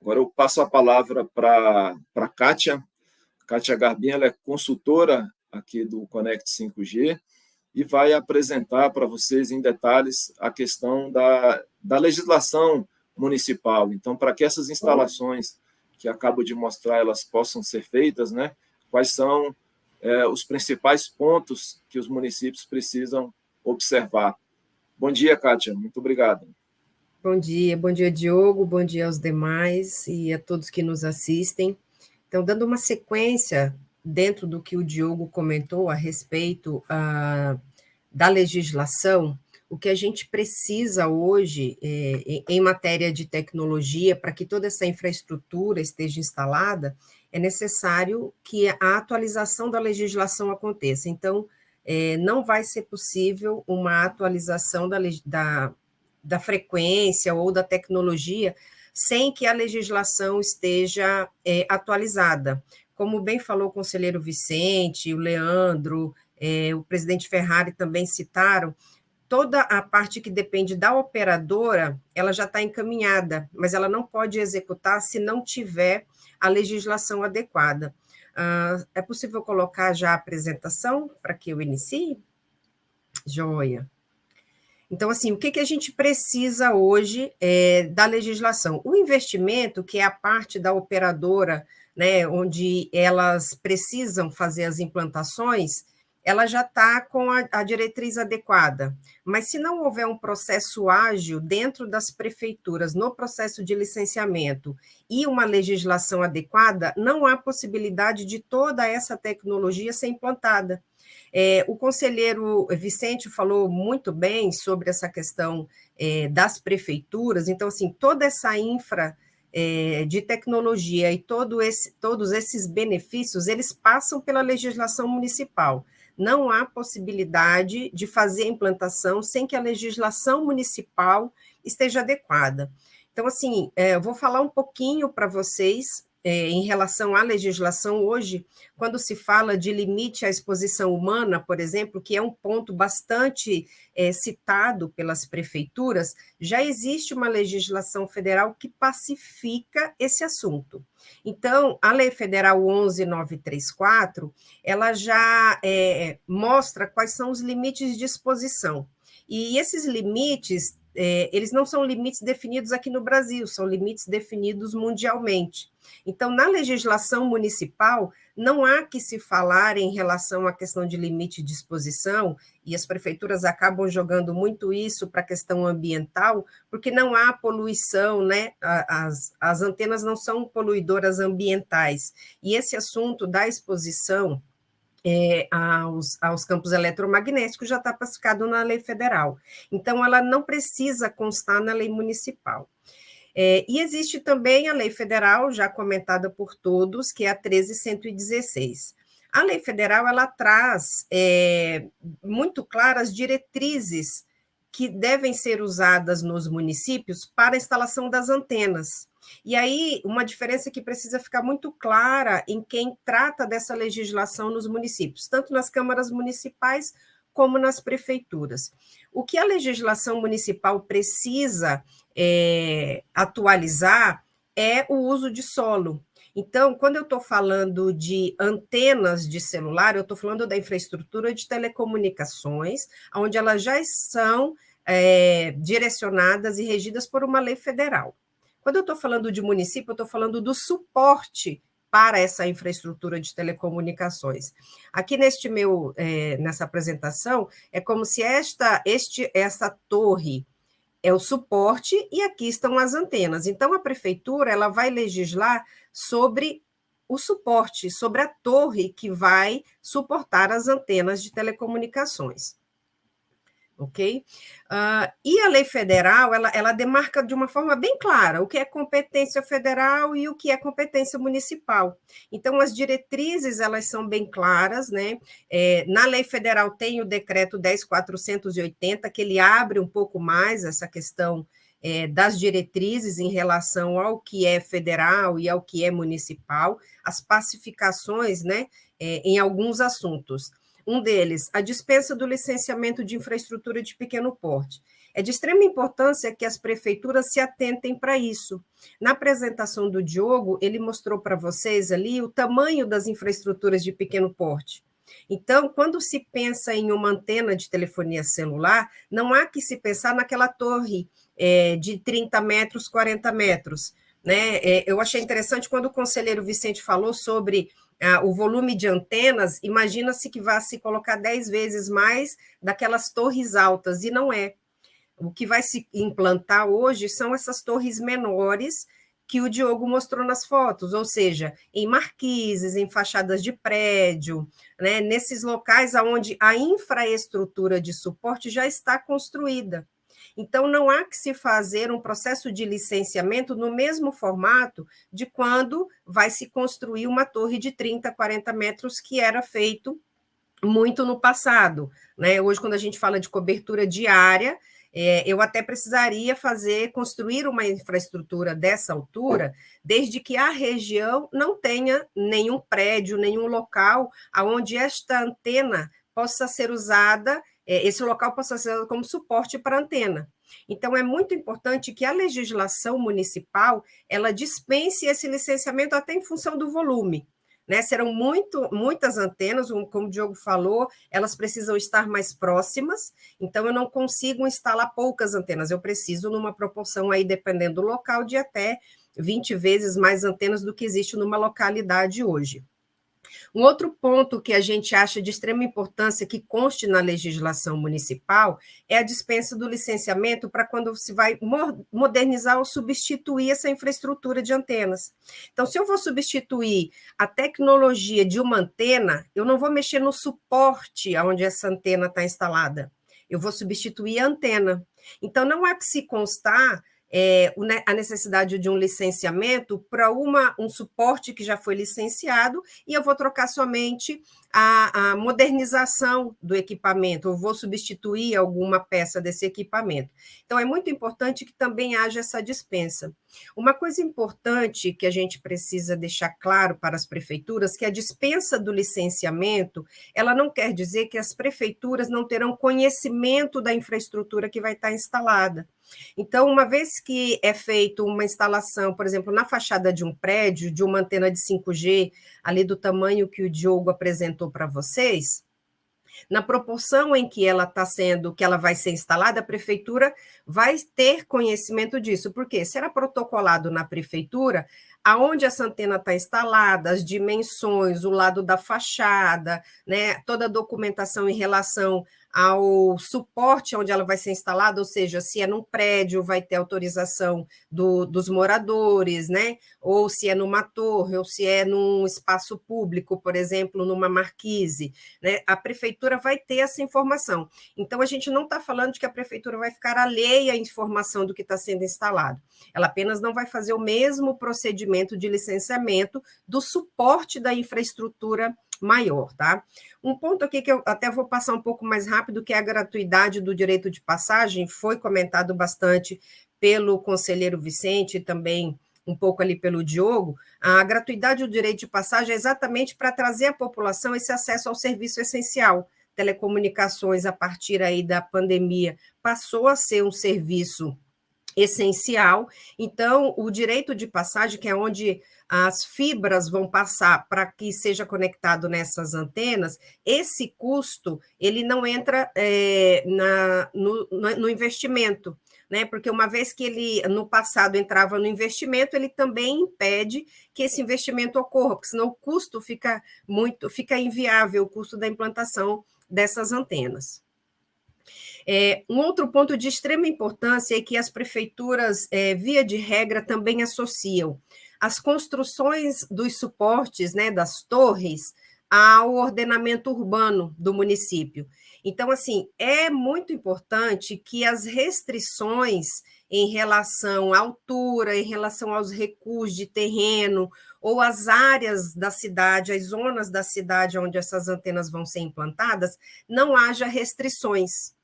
Agora eu passo a palavra para a Kátia. Kátia Garbim, ela é consultora aqui do Conect 5G e vai apresentar para vocês em detalhes a questão da legislação municipal. Então, para que essas instalações que acabo de mostrar elas possam ser feitas, né, quais são os principais pontos que os municípios precisam observar. Bom dia, Kátia. Muito obrigado. Bom dia, Diogo, bom dia aos demais e a todos que nos assistem. Então, dando uma sequência dentro do que o Diogo comentou a respeito da legislação, o que a gente precisa hoje em matéria de tecnologia, para que toda essa infraestrutura esteja instalada, é necessário que a atualização da legislação aconteça. Então, não vai ser possível uma atualização da frequência ou da tecnologia sem que a legislação esteja atualizada. Como bem falou o conselheiro Vicente, o Leandro, o presidente Ferrari também citaram, toda a parte que depende da operadora, ela já está encaminhada, mas ela não pode executar se não tiver a legislação adequada. É possível colocar já a apresentação para que eu inicie? Joia. Então, assim, o que a gente precisa hoje da legislação? O investimento, que é a parte da operadora, né, onde elas precisam fazer as implantações, ela já está com a diretriz adequada. Mas se não houver um processo ágil dentro das prefeituras, no processo de licenciamento, e uma legislação adequada, não há possibilidade de toda essa tecnologia ser implantada. O conselheiro Vicente falou muito bem sobre essa questão das prefeituras, então, assim, toda essa infra de tecnologia e todos esses benefícios, eles passam pela legislação municipal. Não há possibilidade de fazer a implantação sem que a legislação municipal esteja adequada. Então, assim, eu vou falar um pouquinho para vocês em relação à legislação hoje, quando se fala de limite à exposição humana, por exemplo, que é um ponto bastante citado pelas prefeituras, já existe uma legislação federal que pacifica esse assunto. Então, a Lei Federal 11.934, ela já mostra quais são os limites de exposição. E esses limites, eles não são limites definidos aqui no Brasil, são limites definidos mundialmente. Então, na legislação municipal, não há que se falar em relação à questão de limite de exposição, e as prefeituras acabam jogando muito isso para a questão ambiental, porque não há poluição, né? As antenas não são poluidoras ambientais. E esse assunto da exposição aos campos eletromagnéticos já está pacificado na lei federal. Então, ela não precisa constar na lei municipal. E existe também a lei federal, já comentada por todos, que é a 13.116. A lei federal, ela traz muito claras diretrizes que devem ser usadas nos municípios para a instalação das antenas. E aí, uma diferença que precisa ficar muito clara em quem trata dessa legislação nos municípios, tanto nas câmaras municipais como nas prefeituras. O que a legislação municipal precisa atualizar é o uso de solo. Então, quando eu estou falando de antenas de celular, eu estou falando da infraestrutura de telecomunicações, onde elas já são direcionadas e regidas por uma lei federal. Quando eu estou falando de município, eu estou falando do suporte para essa infraestrutura de telecomunicações. Aqui nessa apresentação, é como se essa torre é o suporte e aqui estão as antenas. Então, a prefeitura ela vai legislar sobre o suporte, sobre a torre que vai suportar as antenas de telecomunicações. Ok? E a lei federal, ela demarca de uma forma bem clara o que é competência federal e o que é competência municipal. Então, as diretrizes, elas são bem claras, né? Na lei federal tem o decreto 10.480, que ele abre um pouco mais essa questão das diretrizes em relação ao que é federal e ao que é municipal, as pacificações, né, em alguns assuntos. Um deles, a dispensa do licenciamento de infraestrutura de pequeno porte. É de extrema importância que as prefeituras se atentem para isso. Na apresentação do Diogo, ele mostrou para vocês ali o tamanho das infraestruturas de pequeno porte. Então, quando se pensa em uma antena de telefonia celular, não há que se pensar naquela torre de 30 metros, 40 metros. Né? Eu achei interessante quando o conselheiro Vicente falou sobre o volume de antenas, imagina-se que vai se colocar 10 vezes mais daquelas torres altas, e não é. O que vai se implantar hoje são essas torres menores que o Diogo mostrou nas fotos, ou seja, em marquises, em fachadas de prédio, né, nesses locais onde a infraestrutura de suporte já está construída. Então, não há que se fazer um processo de licenciamento no mesmo formato de quando vai se construir uma torre de 30, 40 metros, que era feito muito no passado. Né? Hoje, quando a gente fala de cobertura diária, eu até precisaria construir uma infraestrutura dessa altura, desde que a região não tenha nenhum prédio, nenhum local onde esta antena possa ser usada, esse local possa ser usado como suporte para a antena. Então, é muito importante que a legislação municipal ela dispense esse licenciamento até em função do volume. Né, serão muitas antenas, como o Diogo falou, elas precisam estar mais próximas, então eu não consigo instalar poucas antenas, eu preciso numa proporção aí, dependendo do local, de até 20 vezes mais antenas do que existe numa localidade hoje. Um outro ponto que a gente acha de extrema importância que conste na legislação municipal é a dispensa do licenciamento para quando se vai modernizar ou substituir essa infraestrutura de antenas. Então, se eu vou substituir a tecnologia de uma antena, eu não vou mexer no suporte onde essa antena está instalada. Eu vou substituir a antena. Então, não há que se constar a necessidade de um licenciamento para um suporte que já foi licenciado, e eu vou trocar somente a modernização do equipamento, eu vou substituir alguma peça desse equipamento. Então, é muito importante que também haja essa dispensa. Uma coisa importante que a gente precisa deixar claro para as prefeituras, que a dispensa do licenciamento, ela não quer dizer que as prefeituras não terão conhecimento da infraestrutura que vai estar instalada. Então, uma vez que é feita uma instalação, por exemplo, na fachada de um prédio, de uma antena de 5G, ali do tamanho que o Diogo apresentou para vocês, na proporção em que ela está sendo, que ela vai ser instalada, a prefeitura vai ter conhecimento disso, porque será protocolado na prefeitura aonde essa antena está instalada, as dimensões, o lado da fachada, né, toda a documentação em relação ao suporte onde ela vai ser instalada, ou seja, se é num prédio, vai ter autorização dos moradores, né? Ou se é numa torre, ou se é num espaço público, por exemplo, numa marquise, né? A prefeitura vai ter essa informação. Então, a gente não está falando de que a prefeitura vai ficar alheia à informação do que está sendo instalado. Ela apenas não vai fazer o mesmo procedimento de licenciamento do suporte da infraestrutura maior, tá? Um ponto aqui que eu até vou passar um pouco mais rápido, que é a gratuidade do direito de passagem, foi comentado bastante pelo conselheiro Vicente e também um pouco ali pelo Diogo. A gratuidade do direito de passagem é exatamente para trazer à população esse acesso ao serviço essencial. Telecomunicações, a partir aí da pandemia, passou a ser um serviço essencial. Então, o direito de passagem, que é onde as fibras vão passar para que seja conectado nessas antenas, esse custo ele não entra no investimento, né? Porque uma vez que ele, no passado, entrava no investimento, ele também impede que esse investimento ocorra, porque senão o custo fica inviável, o custo da implantação dessas antenas. Um outro ponto de extrema importância é que as prefeituras, via de regra, também associam as construções dos suportes, né, das torres, ao ordenamento urbano do município. Então, assim, é muito importante que as restrições em relação à altura, em relação aos recuos de terreno, ou as áreas da cidade, as zonas da cidade onde essas antenas vão ser implantadas, não haja restrições.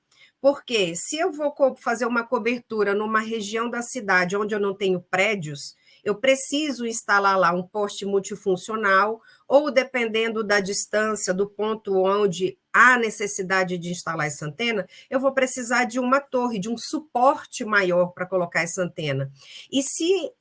Porque se eu vou fazer uma cobertura numa região da cidade onde eu não tenho prédios, eu preciso instalar lá um poste multifuncional, ou dependendo da distância do ponto onde há necessidade de instalar essa antena, eu vou precisar de uma torre, de um suporte maior para colocar essa antena. E se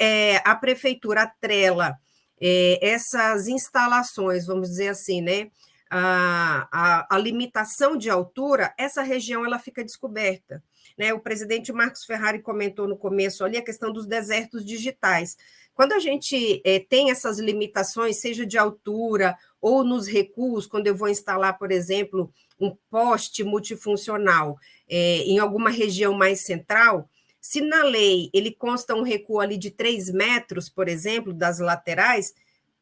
a prefeitura atrela essas instalações, vamos dizer assim, né, a limitação de altura, essa região ela fica descoberta. Né? O presidente Marcos Ferrari comentou no começo ali a questão dos desertos digitais. Quando a gente tem essas limitações, seja de altura ou nos recuos, quando eu vou instalar, por exemplo, um poste multifuncional em alguma região mais central, se na lei ele consta um recuo ali de 3 metros, por exemplo, das laterais,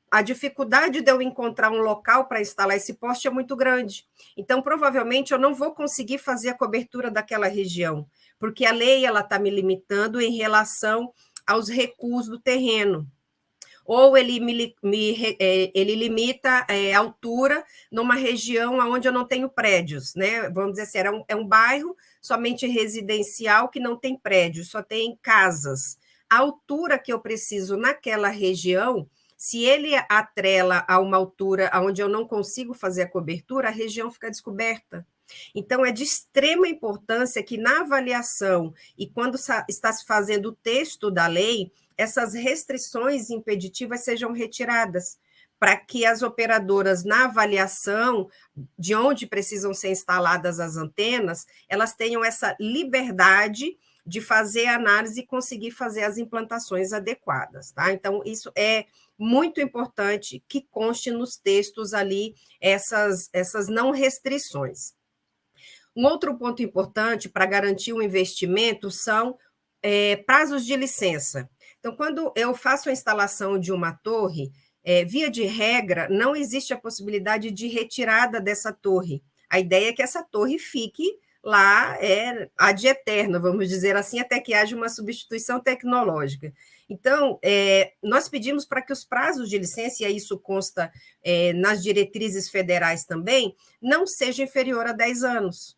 a dificuldade de eu encontrar um local para instalar esse poste é muito grande. Então, provavelmente, eu não vou conseguir fazer a cobertura daquela região, porque a lei está me limitando em relação aos recuos do terreno. Ou ele ele limita a altura numa região onde eu não tenho prédios, né? Vamos dizer assim, é um bairro somente residencial que não tem prédios, só tem casas. A altura que eu preciso naquela região, se ele atrela a uma altura onde eu não consigo fazer a cobertura, a região fica descoberta. Então, é de extrema importância que na avaliação e quando está se fazendo o texto da lei, essas restrições impeditivas sejam retiradas, para que as operadoras, na avaliação de onde precisam ser instaladas as antenas, elas tenham essa liberdade de fazer a análise e conseguir fazer as implantações adequadas. Tá? Então, isso é muito importante que conste nos textos ali essas não restrições. Um outro ponto importante para garantir o investimento são prazos de licença. Então, quando eu faço a instalação de uma torre, via de regra, não existe a possibilidade de retirada dessa torre. A ideia é que essa torre fique lá ad eterno, vamos dizer assim, até que haja uma substituição tecnológica. Então, nós pedimos para que os prazos de licença, e isso consta nas diretrizes federais também, não seja inferior a 10 anos.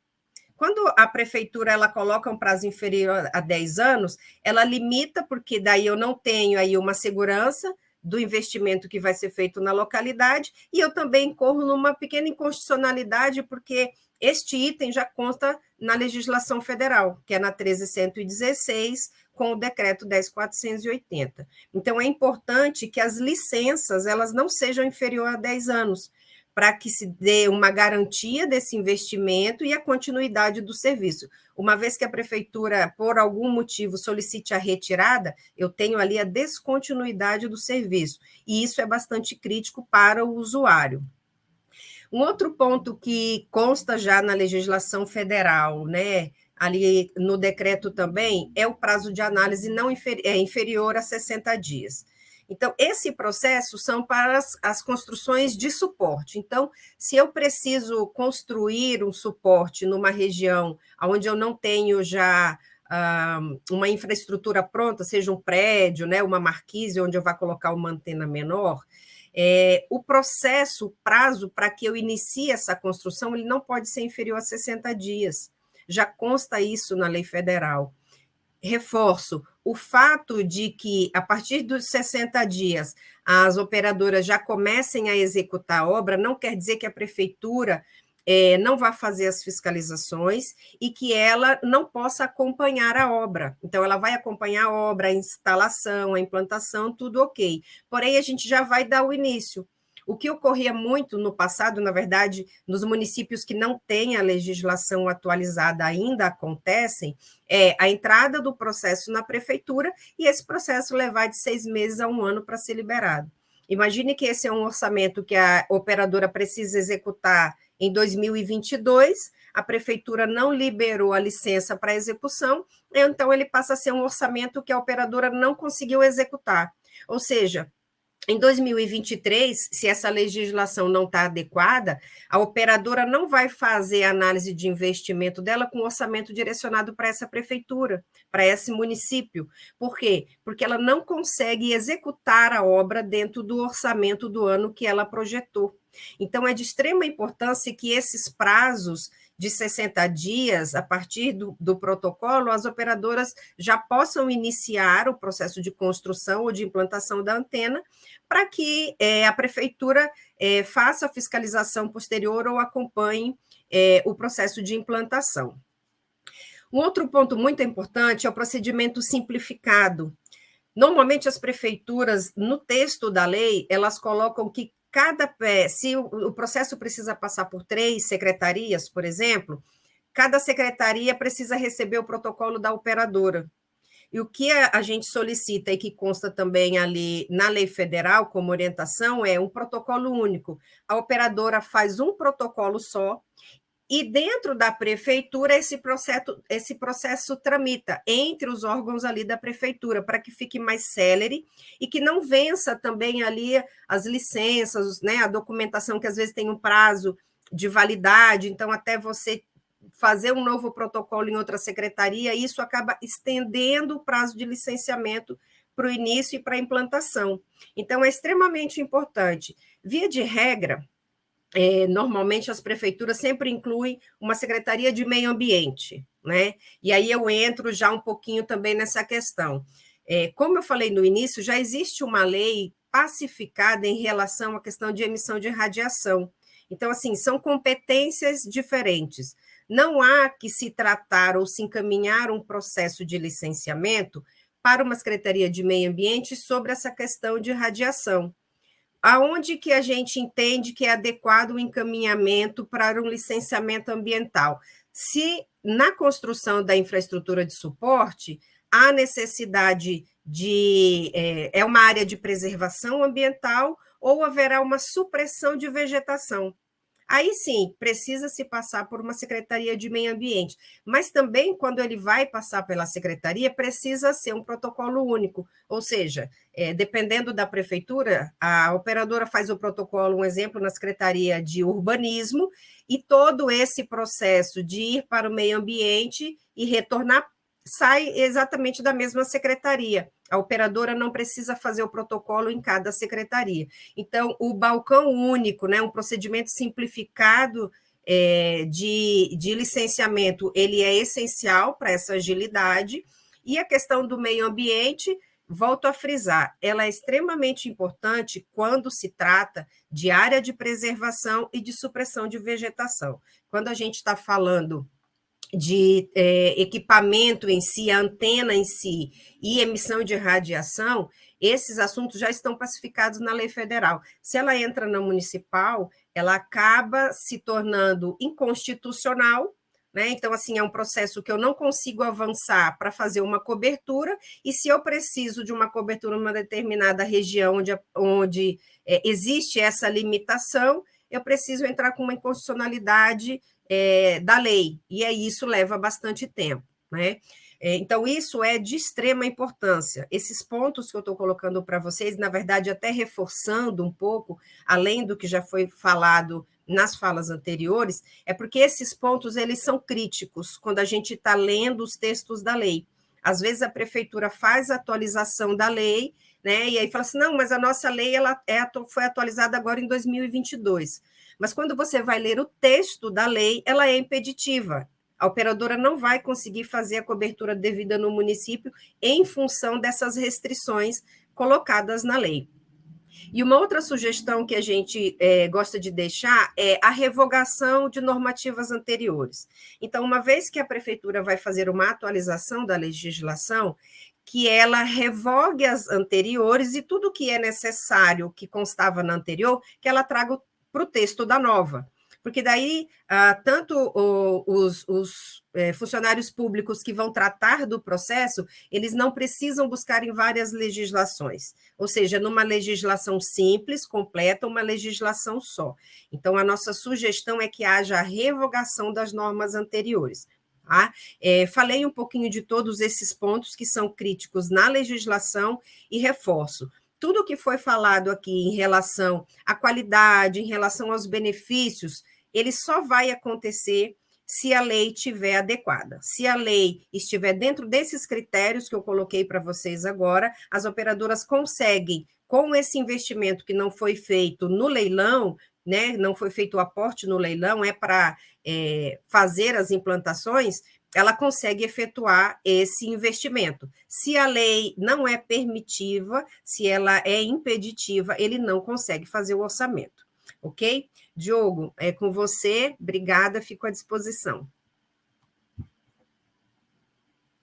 Quando a prefeitura ela coloca um prazo inferior a 10 anos, ela limita, porque daí eu não tenho aí uma segurança do investimento que vai ser feito na localidade, e eu também corro numa pequena inconstitucionalidade, porque este item já consta na legislação federal, que é na 13.116, com o decreto 10.480. Então, é importante que as licenças elas não sejam inferior a 10 anos, para que se dê uma garantia desse investimento e a continuidade do serviço. Uma vez que a prefeitura, por algum motivo, solicite a retirada, eu tenho ali a descontinuidade do serviço, e isso é bastante crítico para o usuário. Um outro ponto que consta já na legislação federal, né, ali no decreto também, é o prazo de análise não inferior a 60 dias. Então, esse processo são para as construções de suporte. Então, se eu preciso construir um suporte numa região onde eu não tenho já uma infraestrutura pronta, seja um prédio, né, uma marquise onde eu vá colocar uma antena menor, o processo, o prazo para que eu inicie essa construção, ele não pode ser inferior a 60 dias. Já consta isso na lei federal. Reforço, o fato de que, a partir dos 60 dias, as operadoras já comecem a executar a obra, não quer dizer que a prefeitura não vá fazer as fiscalizações e que ela não possa acompanhar a obra. Então, ela vai acompanhar a obra, a instalação, a implantação, tudo ok. Porém, a gente já vai dar o início. O que ocorria muito no passado, na verdade, nos municípios que não têm a legislação atualizada ainda acontecem, a entrada do processo na prefeitura e esse processo levar de 6 meses a 1 ano para ser liberado. Imagine que esse é um orçamento que a operadora precisa executar em 2022, a prefeitura não liberou a licença para execução, então ele passa a ser um orçamento que a operadora não conseguiu executar. Ou seja, em 2023, se essa legislação não está adequada, a operadora não vai fazer a análise de investimento dela com orçamento direcionado para essa prefeitura, para esse município. Por quê? Porque ela não consegue executar a obra dentro do orçamento do ano que ela projetou. Então, é de extrema importância que esses prazos de 60 dias, a partir do protocolo, as operadoras já possam iniciar o processo de construção ou de implantação da antena, para que a prefeitura faça a fiscalização posterior ou acompanhe o processo de implantação. Um outro ponto muito importante é o procedimento simplificado. Normalmente, as prefeituras, no texto da lei, elas colocam que se o processo precisa passar por 3 secretarias, por exemplo, cada secretaria precisa receber o protocolo da operadora. E o que a gente solicita e que consta também ali na lei federal como orientação é um protocolo único. A operadora faz um protocolo só e dentro da prefeitura esse processo tramita entre os órgãos ali da prefeitura, para que fique mais célere e que não vença também ali as licenças, né, a documentação que às vezes tem um prazo de validade, então até você fazer um novo protocolo em outra secretaria, isso acaba estendendo o prazo de licenciamento para o início e para a implantação. Então, é extremamente importante. Via de regra, normalmente as prefeituras sempre incluem uma secretaria de meio ambiente, né? E aí eu entro já um pouquinho também nessa questão. Como eu falei no início, já existe uma lei pacificada em relação à questão de emissão de radiação. Então, assim, são competências diferentes. Não há que se tratar ou se encaminhar um processo de licenciamento para uma secretaria de meio ambiente sobre essa questão de radiação. Aonde que a gente entende que é adequado o encaminhamento para um licenciamento ambiental? Se na construção da infraestrutura de suporte há necessidade de é uma área de preservação ambiental ou haverá uma supressão de vegetação. Aí sim, precisa se passar por uma secretaria de meio ambiente, mas também quando ele vai passar pela secretaria, precisa ser um protocolo único, ou seja, dependendo da prefeitura, a operadora faz o protocolo, um exemplo, na Secretaria de Urbanismo, e todo esse processo de ir para o meio ambiente e retornar sai exatamente da mesma secretaria. A operadora não precisa fazer o protocolo em cada secretaria. Então, o balcão único, né, um procedimento simplificado de licenciamento, ele é essencial para essa agilidade. E a questão do meio ambiente, volto a frisar, ela é extremamente importante quando se trata de área de preservação e de supressão de vegetação. Quando a gente está falando de equipamento em si, a antena em si e emissão de radiação, esses assuntos já estão pacificados na lei federal. Se ela entra na municipal, ela acaba se tornando inconstitucional, né? Então, assim, é um processo que eu não consigo avançar para fazer uma cobertura, e se eu preciso de uma cobertura numa determinada região onde existe essa limitação, eu preciso entrar com uma inconstitucionalidade da lei, e isso leva bastante tempo, né? Então, isso é de extrema importância. Esses pontos que eu estou colocando para vocês, na verdade, até reforçando um pouco, além do que já foi falado nas falas anteriores, é porque esses pontos, eles são críticos quando a gente está lendo os textos da lei. Às vezes, a prefeitura faz a atualização da lei, né? E aí fala assim, não, mas a nossa lei foi atualizada agora em 2022. Mas quando você vai ler o texto da lei, ela é impeditiva. A operadora não vai conseguir fazer a cobertura devida no município em função dessas restrições colocadas na lei. E uma outra sugestão que a gente gosta de deixar é a revogação de normativas anteriores. Então, uma vez que a prefeitura vai fazer uma atualização da legislação, que ela revogue as anteriores e tudo que é necessário, que constava na anterior, que ela traga para o texto da nova. Porque daí, tanto os funcionários públicos que vão tratar do processo, eles não precisam buscar em várias legislações, ou seja, numa legislação simples, completa, uma legislação só. Então, a nossa sugestão é que haja a revogação das normas anteriores. Tá? Falei um pouquinho de todos esses pontos que são críticos na legislação e reforço. Tudo que foi falado aqui em relação à qualidade, em relação aos benefícios, ele só vai acontecer se a lei estiver adequada. Se a lei estiver dentro desses critérios que eu coloquei para vocês agora, as operadoras conseguem, com esse investimento que não foi feito no leilão, né, não foi feito o aporte no leilão, é para fazer as implantações, ela consegue efetuar esse investimento. Se a lei não é permitiva, se ela é impeditiva, ele não consegue fazer o orçamento, ok? Diogo, é com você, obrigada, fico à disposição.